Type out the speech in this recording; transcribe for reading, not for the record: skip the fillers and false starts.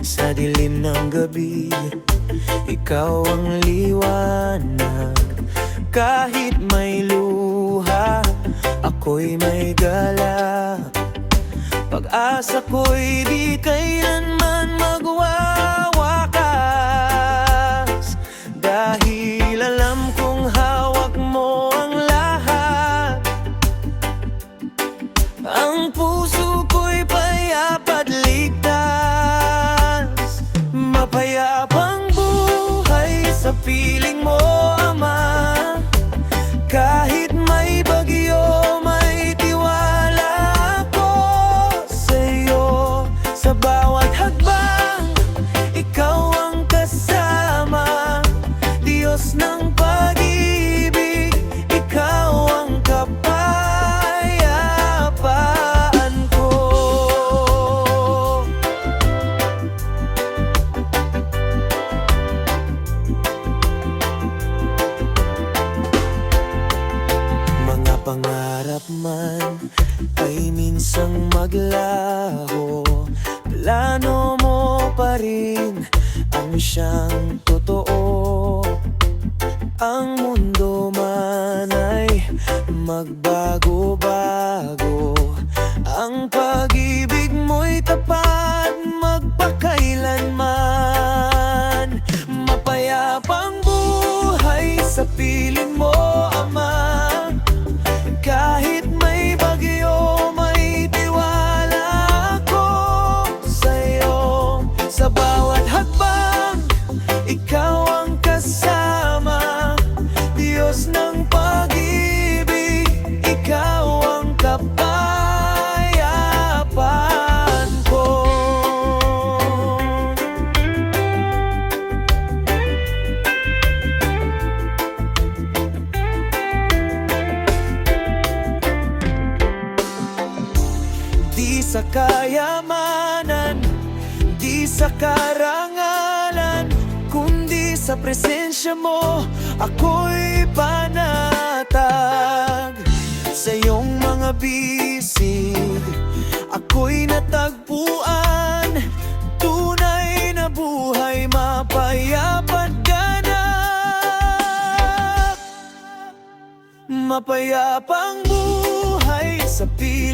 Sa dilim ng gabi, ikaw ang liwanag. Kahit may luha, ako'y may gala. Pag-asa ko'y di kailanman magwawakas, dahil alam kong hawak mo ang lahat. Ang puso ko'y payapa't ligtas, mapayapang buhay sa piling mo, Ama. Kahit may bagyo, may tiwala ako sa'yo. Sa bawat hakbang, ikaw ang kasama. Diyos ng pag-ibig, ikaw ang kapayapaan ko. Mga pangarap man ay minsang maglaho, plano mo pa rin ang siyang totoo. Ang mundo man ay magbago-bago, ang pag-ibig mo'y tapat magpakailanman. Mapayapang buhay sa piling mo, Ama. Kahit may bagyo, may tiwala ako sa'yo. Sa bawat hakbang, ikaw ang kasama. Diyos ng pag-ibig, ikaw ang kapayapaan ko. Di sa kayamanan, di sa karangalan, kundi sa presensya mo, ako'y panatag. Sa iyong mga bisig, ako'y natagpuan. Tunay na buhay, mapayapa't ganap. Mapayapang buhay sa piling